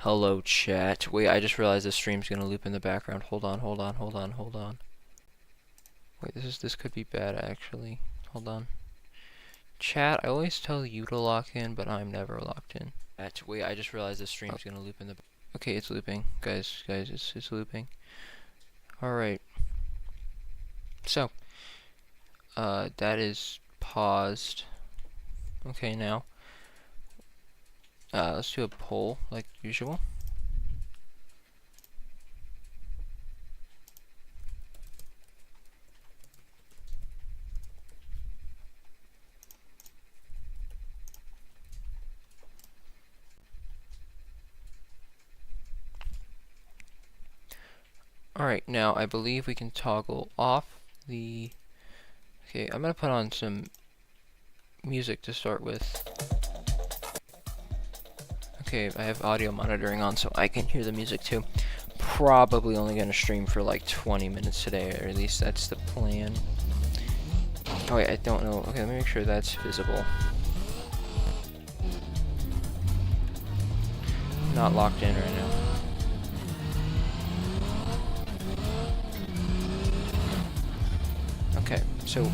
Hello, chat. Wait, I just realized the stream's gonna loop in the background. Hold on. Wait, this could be bad actually. Hold on. Chat, I always tell you to lock in, but I'm never locked in. Wait, I just realized the stream's gonna loop in the. Okay, it's looping, guys. It's looping. All right. So, that is paused. Okay, now, let's do a poll like usual. Alright, now I believe we can toggle off the... Okay, I'm gonna put on some music to start with. Okay, I have audio monitoring on so I can hear the music too. Probably only gonna stream for like 20 minutes today, or at least that's the plan. Oh wait, I don't know. Okay, let me make sure that's visible. Not locked in right now. Okay, so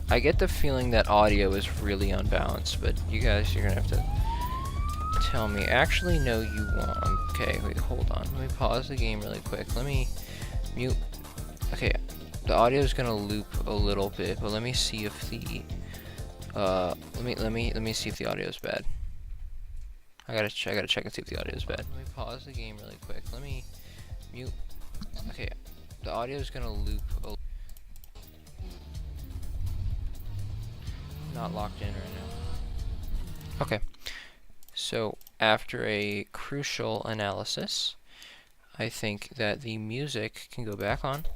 I get the feeling that audio is really unbalanced, but you guys, you're gonna have to tell me. Actually, no, you won't. Okay, wait, hold on. Let me pause the game really quick. Let me mute. Okay, the audio is gonna loop a little bit, but let me see if the let me see if the audio is bad. I gotta check and see if the audio is bad. Let me pause the game really quick. Let me mute. Okay, the audio is gonna loop a not locked in right now. Okay, so after a crucial analysis, I think that the music can go back on.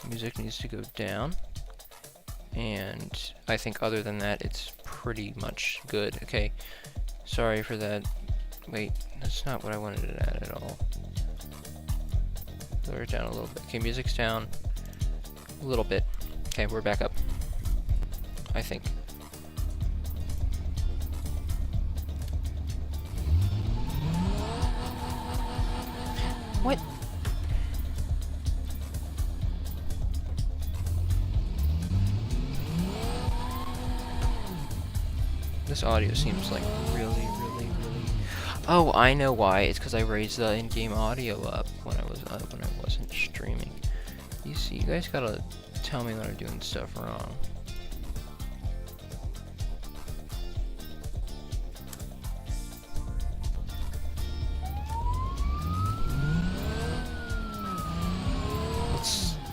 Music needs to go down, and I think other than that, it's pretty much good. Okay, sorry for that. Wait, that's not what I wanted it at all. Lower it down a little bit. Okay, music's down a little bit. Okay, we're back up, I think. What? This audio seems like really. Oh, I know why. It's because I raised the in-game audio up when I wasn't streaming. You see, you guys gotta tell me when I'm doing stuff wrong.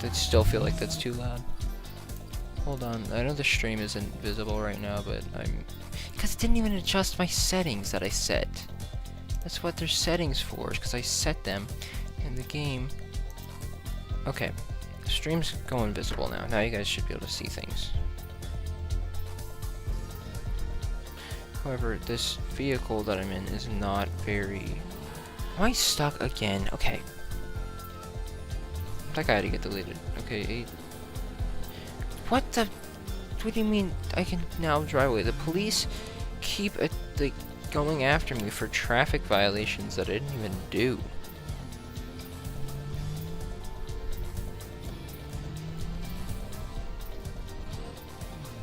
I still feel like that's too loud. Hold on, I know the stream isn't visible right now, but because it didn't even adjust my settings that I set. That's what their settings for, because I set them in the game. Okay, the stream's going visible now. Now you guys should be able to see things. However, this vehicle that I'm in is not very... Am I stuck again? Okay. That guy had to get deleted. Okay, what the... What do you mean I can now drive away? The police keep like going after me for traffic violations that I didn't even do.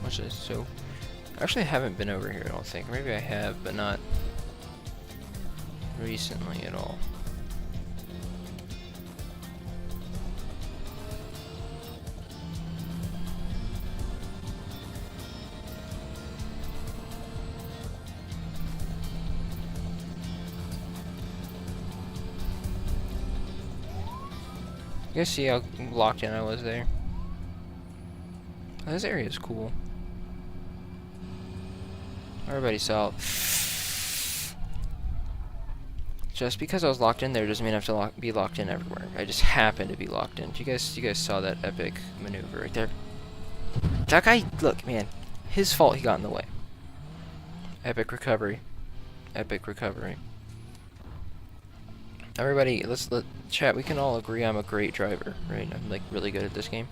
Watch this. So, I actually haven't been over here, I don't think. Maybe I have, but not recently at all. You guys see how locked in I was there? Oh, this area is cool. Everybody saw. Just because I was locked in there doesn't mean I have to be locked in everywhere. I just happen to be locked in. You guys saw that epic maneuver right there. That guy, look, man, his fault he got in the way. Epic recovery. Epic recovery. Everybody, let chat. We can all agree I'm a great driver, right? I'm like really good at this game.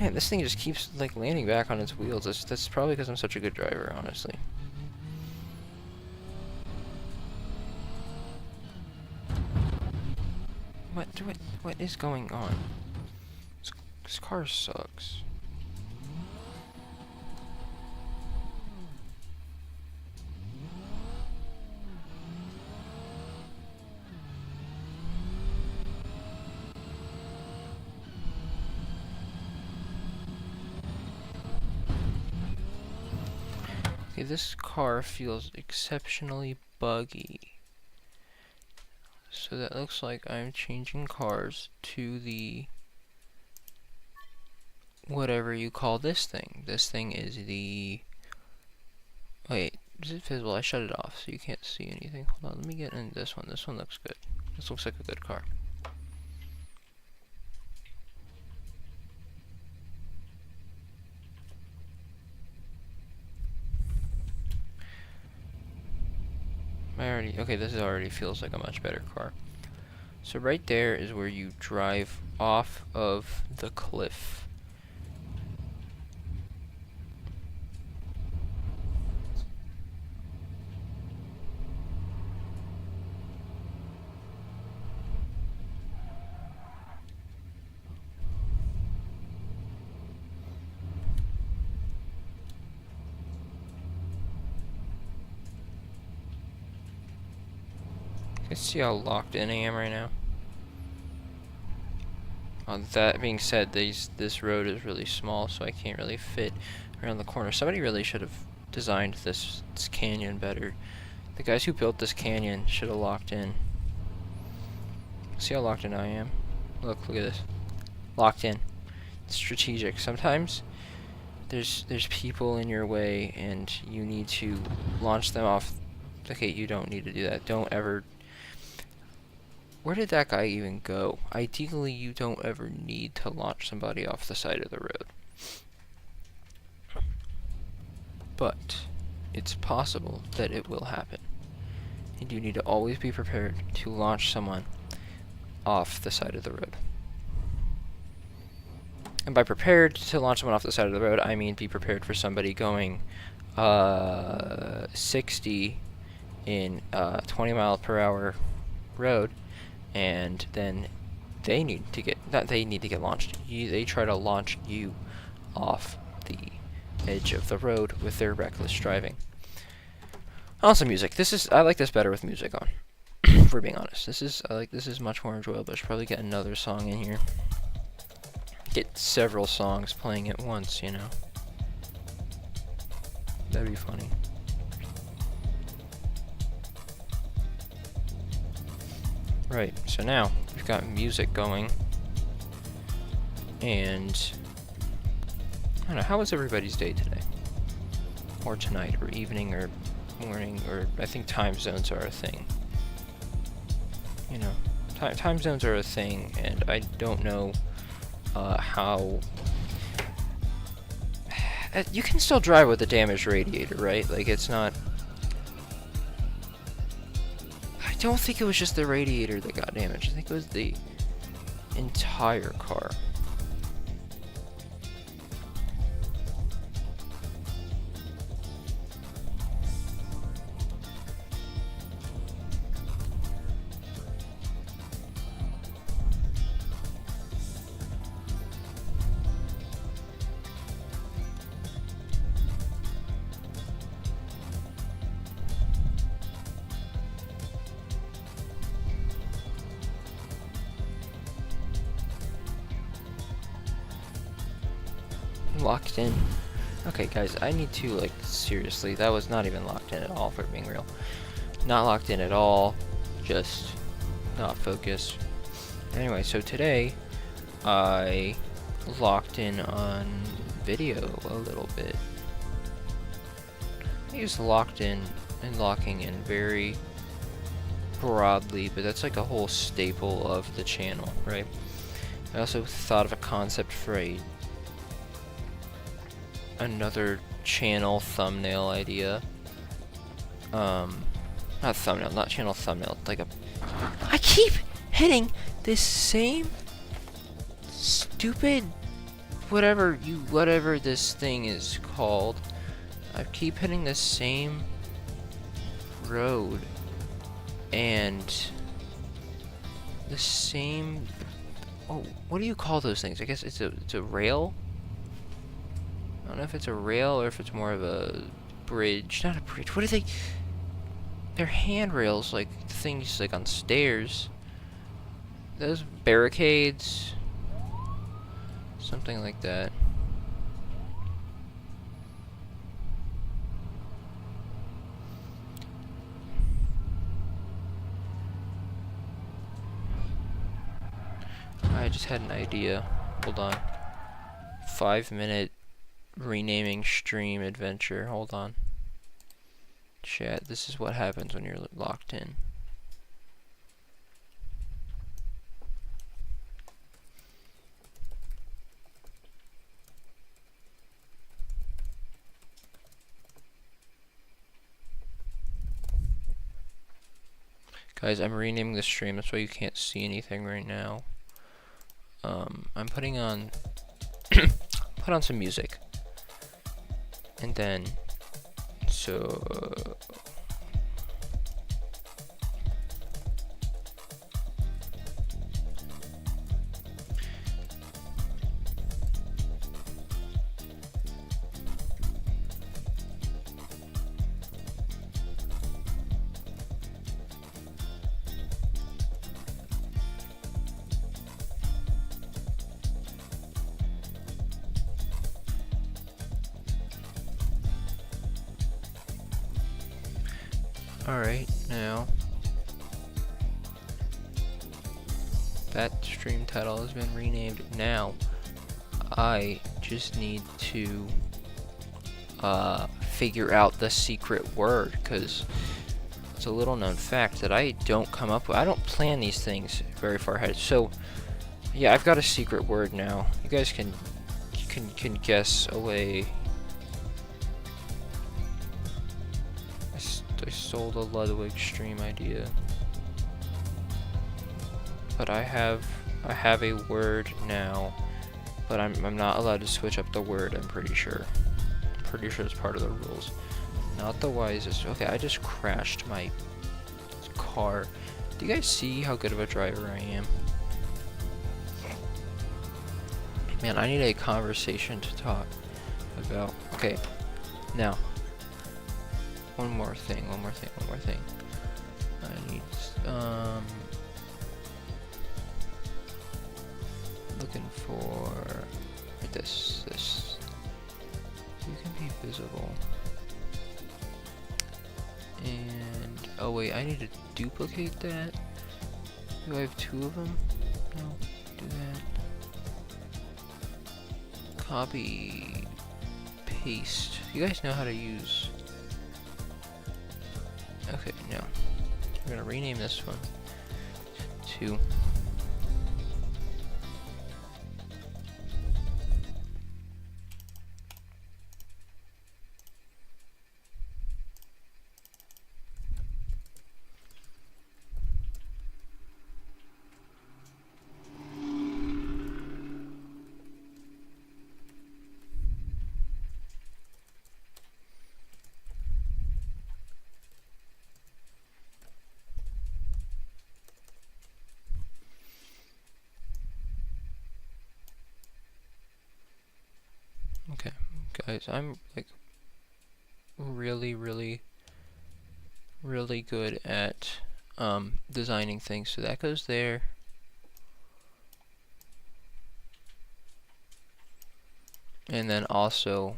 Man, this thing just keeps, like, landing back on its wheels. That's probably because I'm such a good driver, honestly. What is going on? This car sucks. Okay, this car feels exceptionally buggy. So that looks like I'm changing cars to the whatever you call this thing. This thing is the... Wait, is it visible? I shut it off so you can't see anything. Hold on, let me get in this one. This one looks good. This looks like a good car. Okay, this already feels like a much better car. So right there is where you drive off of the cliff. You see how locked in I am right now? That being said, this road is really small, so I can't really fit around the corner. Somebody really should have designed this canyon better. The guys who built this canyon should have locked in. See how locked in I am? Look at this. Locked in. It's strategic. Sometimes there's people in your way and you need to launch them off. Okay, you don't need to do that. Don't ever... Where did that guy even go? Ideally, you don't ever need to launch somebody off the side of the road. But it's possible that it will happen. And you need to always be prepared to launch someone off the side of the road. And by prepared to launch someone off the side of the road, I mean be prepared for somebody going 60 in 20 mile per hour road, and then they need to get launched. They try to launch you off the edge of the road with their reckless driving. Also, music. I like this better with music on. If we're being honest, this is much more enjoyable. I should probably get another song in here. Get several songs playing at once, you know. That'd be funny. Right, so now we've got music going, and I don't know, how was everybody's day today? Or tonight, or evening, or morning, or I think time zones are a thing. You know, time zones are a thing, and I don't know how... You can still drive with a damaged radiator, right? Like, it's not... I don't think it was just the radiator that got damaged. I think it was the entire car. Locked in. Okay, guys, I need to, like, seriously, that was not even locked in at all, for being real. Not locked in at all, just not focused. Anyway, so today, I locked in on video a little bit. I use locked in and locking in very broadly, but that's like a whole staple of the channel, right? I also thought of a concept for another channel thumbnail idea. Not thumbnail, not channel thumbnail, like a... I keep hitting this same stupid whatever this thing is called. I keep hitting the same road and the same. Oh, what do you call those things? I guess it's a rail. I don't know if it's a rail or if it's more of a bridge. Not a bridge. What are they? They're handrails, like things like on stairs. Those barricades. Something like that. I just had an idea. Hold on. 5-minute renaming stream adventure. Hold on. Chat, this is what happens when you're locked in. Guys, I'm renaming the stream, that's why you can't see anything right now. I'm putting on put on some music. And then so alright, now that stream title has been renamed. Now I just need to figure out the secret word, because it's a little known fact that I don't come up with. I don't plan these things very far ahead. So yeah, I've got a secret word now. You guys can guess away. I stole the Ludwig stream idea, but I have a word now, but I'm not allowed to switch up the word. I'm pretty sure. I'm pretty sure it's part of the rules. Not the wisest. Okay, I just crashed my car. Do you guys see how good of a driver I am? Man, I need a conversation to talk about. Okay, now. One more thing. I need, looking for this. You can be visible. And, oh wait, I need to duplicate that. Do I have 2 of them? No, do that. Copy, paste. You guys know how to use. Okay, no. We're gonna rename this one to okay, guys, I'm like really good at designing things. So that goes there. And then also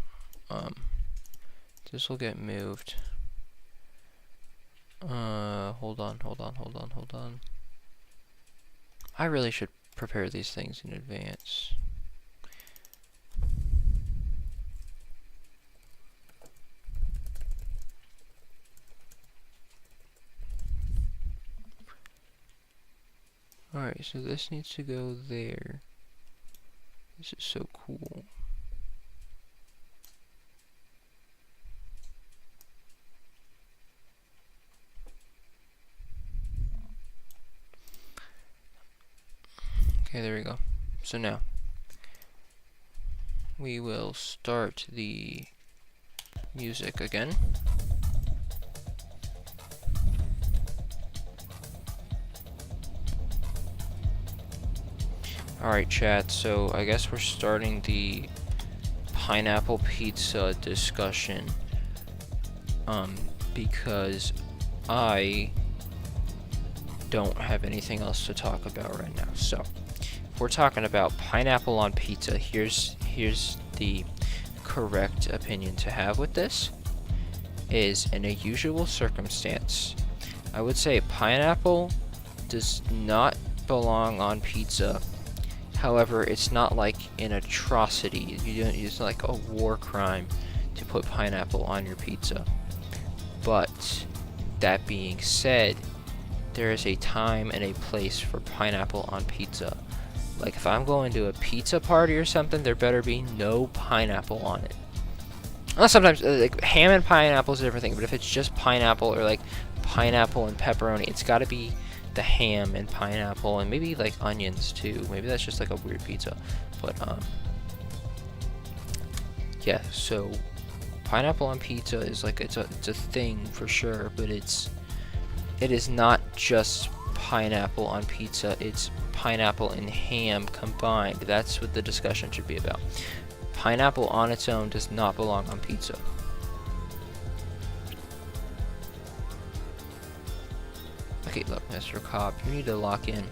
this will get moved. Hold on. I really should prepare these things in advance. Alright, so this needs to go there. This is so cool. Okay, there we go. So now, we will start the music again. Alright, chat, so I guess we're starting the pineapple pizza discussion, because I don't have anything else to talk about right now. So, if we're talking about pineapple on pizza, here's the correct opinion to have with this, is in a usual circumstance, I would say pineapple does not belong on pizza. However, it's not like an atrocity. It's not like a war crime to put pineapple on your pizza. But that being said, there is a time and a place for pineapple on pizza. Like if I'm going to a pizza party or something, there better be no pineapple on it. Well, sometimes like ham and pineapple is a different thing, but if it's just pineapple or like pineapple and pepperoni, it's got to be the ham and pineapple and maybe like onions too. Maybe that's just like a weird pizza, but yeah. So pineapple on pizza is like it's a thing for sure, but it is not just pineapple on pizza. It's pineapple and ham combined. That's what the discussion should be about. Pineapple on its own does not belong on pizza. Okay, look, Mr. Cobb, you need to lock in.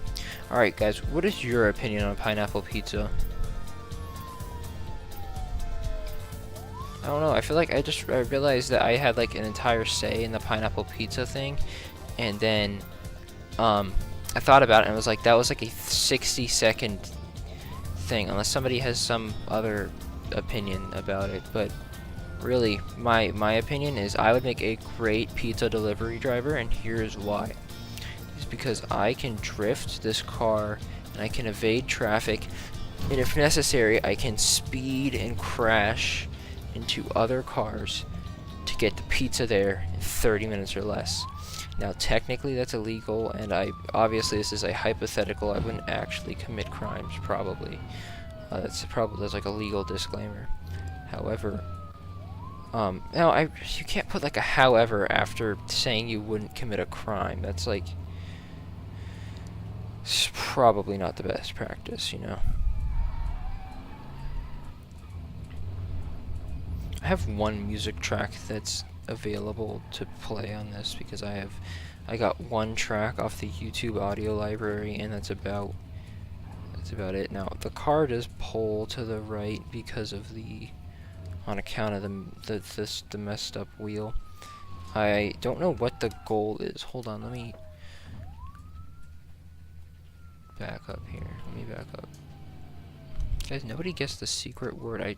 Alright, guys, what is your opinion on pineapple pizza? I don't know, I feel like I realized that I had like an entire say in the pineapple pizza thing, and then, I thought about it and I was like, that was like a 60-second thing, unless somebody has some other opinion about it, but really, my opinion is I would make a great pizza delivery driver, and here's why. It's because I can drift this car, and I can evade traffic, and if necessary, I can speed and crash into other cars to get the pizza there in 30 minutes or less. Now, technically, that's illegal, and obviously this is a hypothetical. I wouldn't actually commit crimes, probably. That's like a legal disclaimer. However, no, you can't put like a however after saying you wouldn't commit a crime. That's like, it's probably not the best practice, you know. I have one music track that's available to play on this because I got one track off the YouTube audio library, and that's about it. Now the car does pull to the right because of on account of the messed up wheel. I don't know what the goal is. Hold on, let me back up here. Let me back up. Guys, nobody gets the secret word.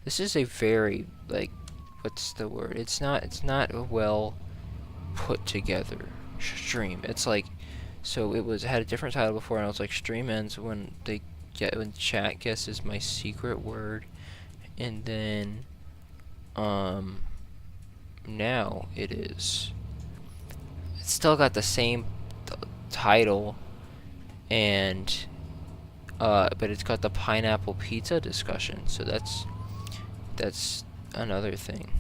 This is a very, like, what's the word? It's not a well put together stream. It's like, so it had a different title before, and I was like, stream ends when chat guesses my secret word, and then now it's still got the same title, and but it's got the pineapple pizza discussion. So that's another thing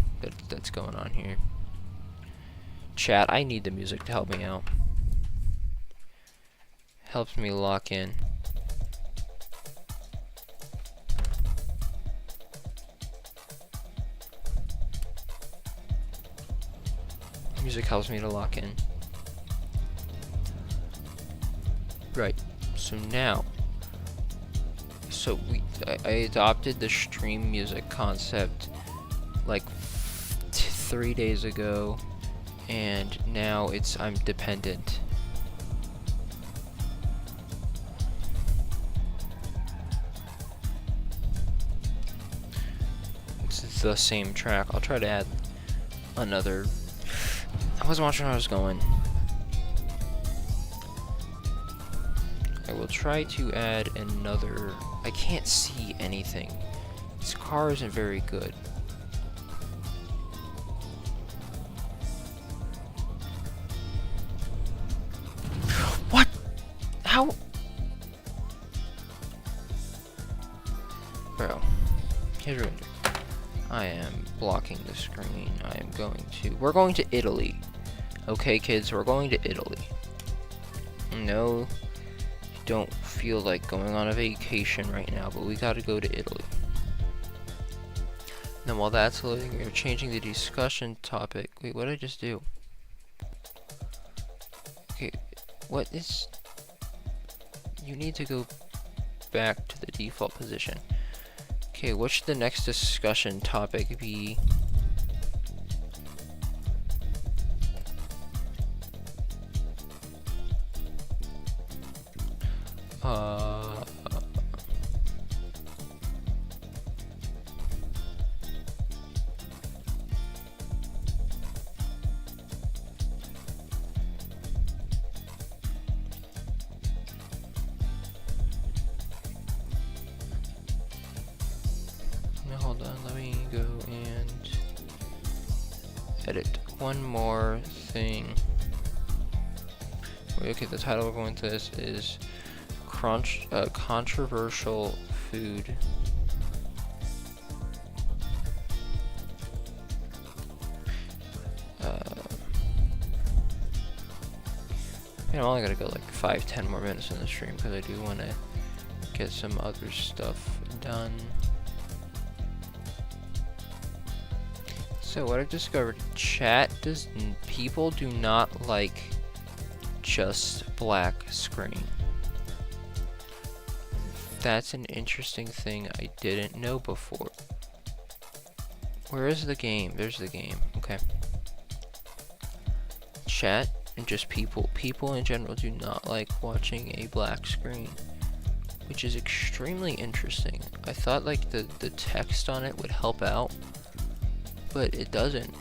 that's going on here. Chat, I need the music to help me out. Helps me lock in. Music helps me to lock in. Right. So now, I adopted the stream music concept like 3 days ago, and now I'm dependent. It's the same track. I'll try to add another. I wasn't watching where I was going. I will try to add another. I can't see anything. This car isn't very good. What? How? Bro. Here's what we're gonna do. I am blocking the screen. We're going to Italy. Okay, kids, we're going to Italy. No, don't feel like going on a vacation right now, but we gotta go to Italy. Then while that's loading, we're changing the discussion topic. Wait, what did I just do? Okay, what is... You need to go back to the default position. Okay, what should the next discussion topic be? Hold on, let me go and edit one more thing. Okay, the title we're going to this is controversial food. I'm only gonna go like 5-10 more minutes in the stream because I do want to get some other stuff done. So what I've discovered, people do not like just black screen. That's an interesting thing I didn't know before. Where is the game? There's the game. Okay. Chat and just people in general do not like watching a black screen, which is extremely interesting. I thought like the text on it would help out, but it doesn't.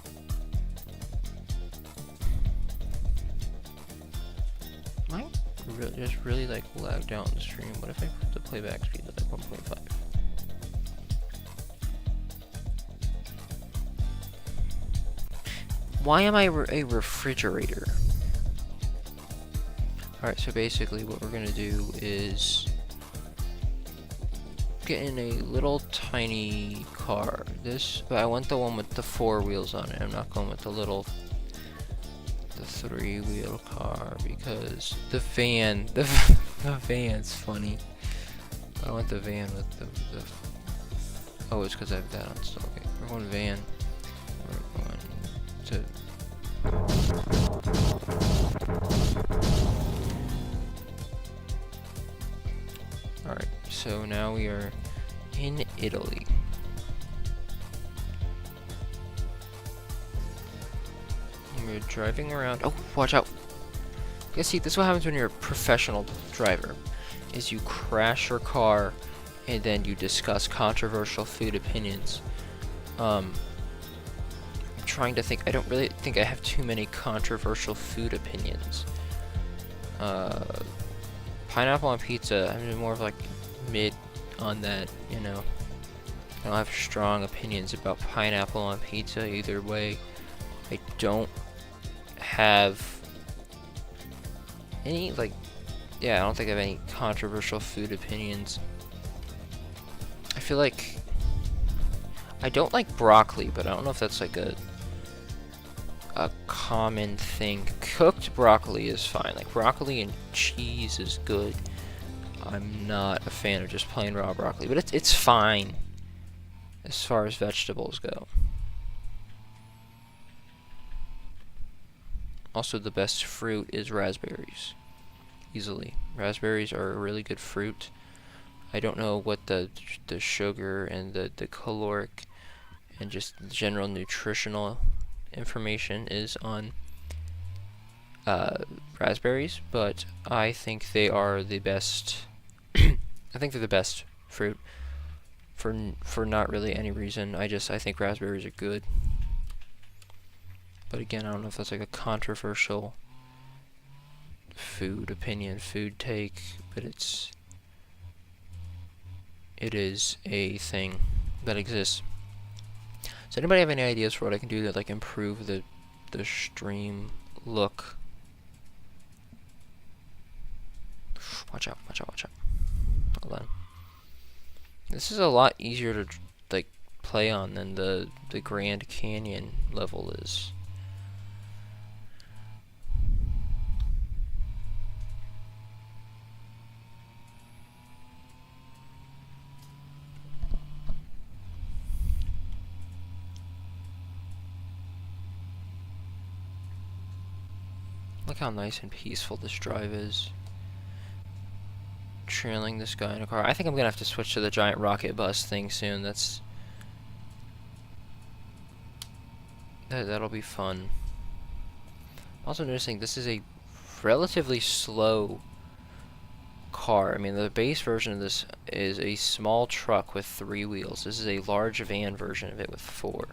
Might just really like lagged out in the stream. What if I put the playback speed at like 1.5? Why am I a refrigerator? Alright, so basically what we're gonna do is get in a little tiny car. But I want the one with the 4 wheels on it. I'm not going with the 3-wheel car because the van's funny. I want the van with the oh, it's because I have that on still. Okay, we're going van. We're going to Alright, so now we are in Italy. And we're driving around. Oh, watch out! You see, this is what happens when you're a professional driver. Is you crash your car and then you discuss controversial food opinions. I'm trying to think. I don't really think I have too many controversial food opinions. Pineapple on pizza, I'm more of like mid on that, you know. I don't have strong opinions about pineapple on pizza either way. I don't have any, like, yeah, I don't think I have any controversial food opinions. I feel like I don't like broccoli, but I don't know if that's like a common thing. Cooked broccoli is fine. Like broccoli and cheese is good. I'm not a fan of just plain raw broccoli, but it's fine as far as vegetables go. Also, the best fruit is raspberries. Easily. Raspberries are a really good fruit. I don't know what the sugar and the caloric and just general nutritional information is on raspberries, but I think they are the best. I think they're the best fruit for not really any reason. I think raspberries are good. But again, I don't know if that's like a controversial food opinion, food take, but it is a thing that exists. Does anybody have any ideas for what I can do to like improve the stream look? Watch out, watch out, watch out. Hold on. This is a lot easier to like play on than the Grand Canyon level is. Look how nice and peaceful this drive is. Trailing this guy in a car. I think I'm gonna have to switch to the giant rocket bus thing soon. That'll be fun. Also noticing this is a relatively slow car. I mean, the base version of this is a small truck with 3 wheels. This is a large van version of it with 4.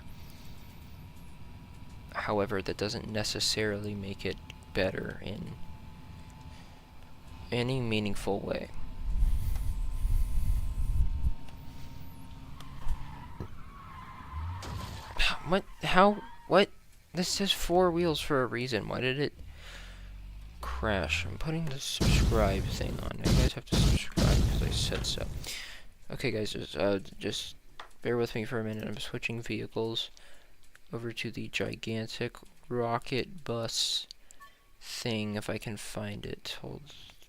However, that doesn't necessarily make it better in any meaningful way. What? How? What? This says 4 wheels for a reason. Why did it crash? I'm putting the subscribe thing on. You guys have to subscribe because I said so. Okay, guys, just bear with me for a minute. I'm switching vehicles over to the gigantic rocket bus thing, if I can find it.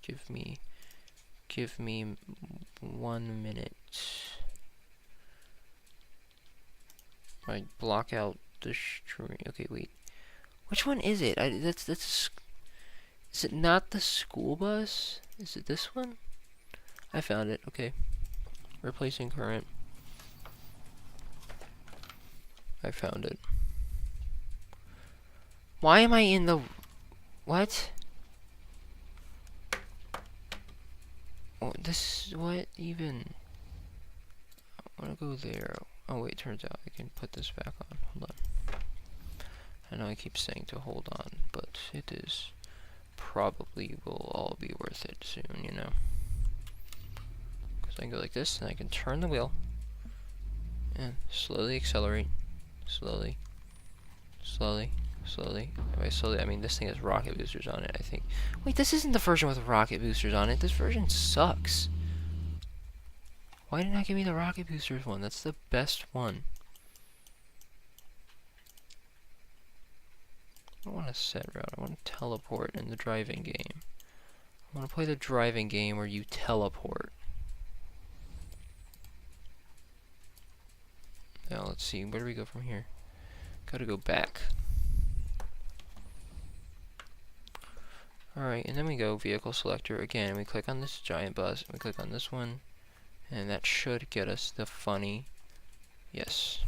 Give me 1 minute. I block out the stream. Okay, wait. Which one is it? That's is it not the school bus? Is it this one? I found it. Okay. Replacing current. I found it. Why am I in the... What? Oh, this... What even? I want to go there. Oh wait, turns out I can put this back on. Hold on. I know I keep saying to hold on, but it is probably will all be worth it soon, you know. Because I can go like this, and I can turn the wheel, and slowly accelerate. Slowly. Slowly. Slowly. By slowly, I mean this thing has rocket boosters on it, I think. Wait, this isn't the version with rocket boosters on it. This version sucks. Why didn't I give me the rocket boosters one? That's the best one. I don't want to set route. I want to teleport in the driving game. I want to play the driving game where you teleport. Now let's see. Where do we go from here? Gotta go back. Alright, and then we go vehicle selector again, and we click on this giant bus, and we click on this one. And that should get us the funny. Yes.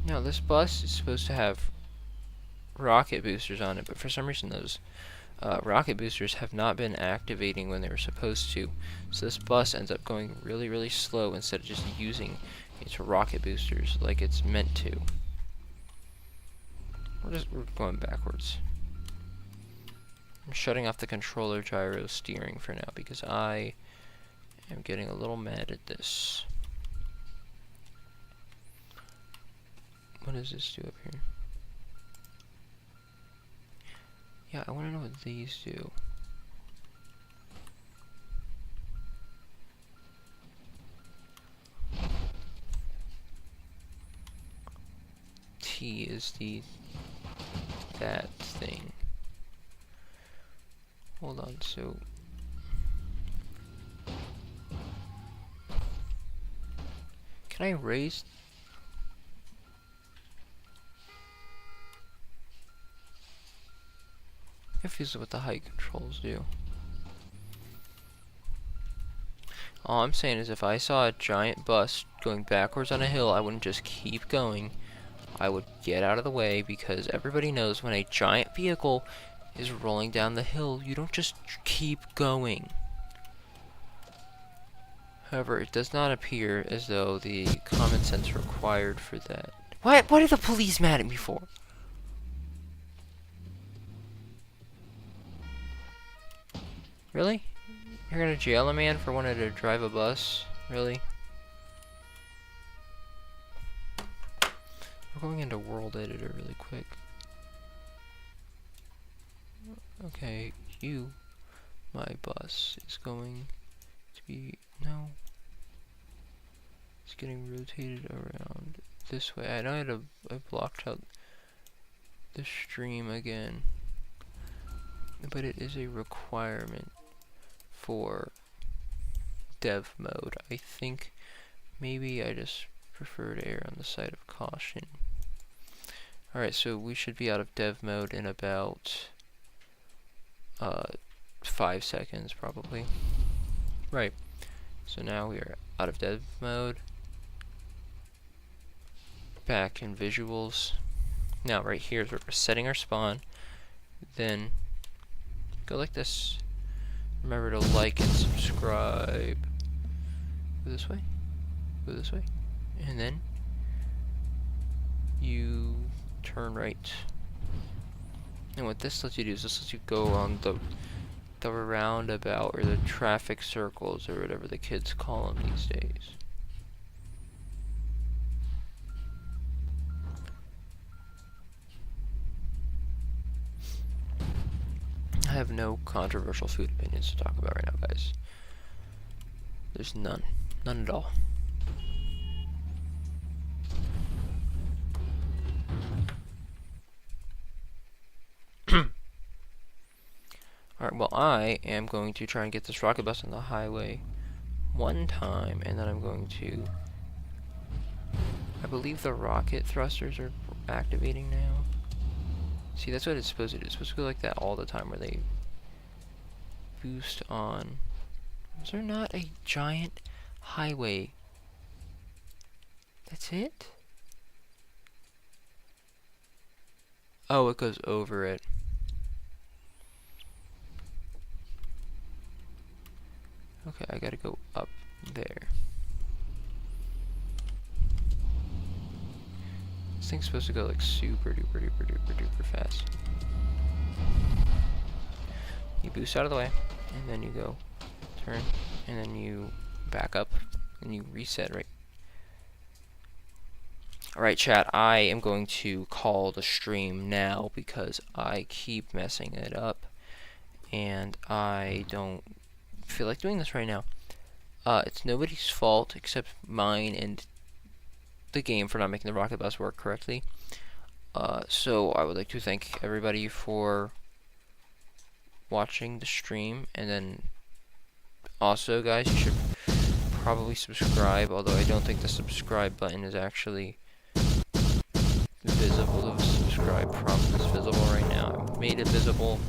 Now this bus is supposed to have rocket boosters on it, but for some reason those rocket boosters have not been activating when they were supposed to. So this bus ends up going really, really slow instead of just using its rocket boosters like it's meant to. We're going backwards. I'm shutting off the controller gyro steering for now because I am getting a little mad at this. What does this do up here? Yeah, I want to know what these do. T is that thing. Hold on, so can I raise? I'm confused with what the height controls do. All I'm saying is if I saw a giant bus going backwards on a hill, I wouldn't just keep going. I would get out of the way because everybody knows when a giant vehicle is rolling down the hill, you don't just keep going. However, it does not appear as though the common sense required for that. What are the police mad at me for? Really? You're gonna jail a man for wanting to drive a bus? Really? We're going into World Editor really quick. Okay, my bus is going be, no. It's getting rotated around this way. I know I blocked out the stream again, but it is a requirement for dev mode. I think maybe I just prefer to err on the side of caution. Alright, so we should be out of dev mode in about 5 seconds probably. Right, so now we are out of dev mode, back in visuals. Now right here is where we're setting our spawn, then go like this. Remember to like and subscribe. Go this way, go this way, and then you turn right. And what this lets you do is this lets you go on the roundabout, or the traffic circles, or whatever the kids call them these days. I have no controversial food opinions to talk about right now, guys. There's none. None at all. Alright, well, I am going to try and get this rocket bus on the highway one time, and then I'm going to... I believe the rocket thrusters are activating now. See, that's what it's supposed to do. It's supposed to go like that all the time, where they boost on. Is there not a giant highway? That's it? Oh, it goes over it. Okay, I gotta go up there. This thing's supposed to go like super duper duper duper duper fast. You boost out of the way, and then you go turn, and then you back up, and you reset, right? Alright, chat, I am going to call the stream now because I keep messing it up, and I don't feel like doing this right now. It's nobody's fault except mine and the game for not making the rocket bus work correctly. So I would like to thank everybody for watching the stream, and then also, guys, you should probably subscribe, although I don't think the subscribe button is actually visible. The subscribe prompt is visible right now. I made it visible.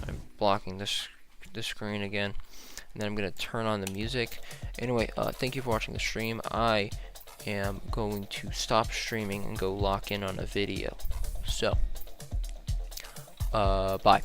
I'm blocking the screen again, and then I'm gonna turn on the music. Anyway, thank you for watching the stream. I am going to stop streaming and go lock in on a video. So, bye.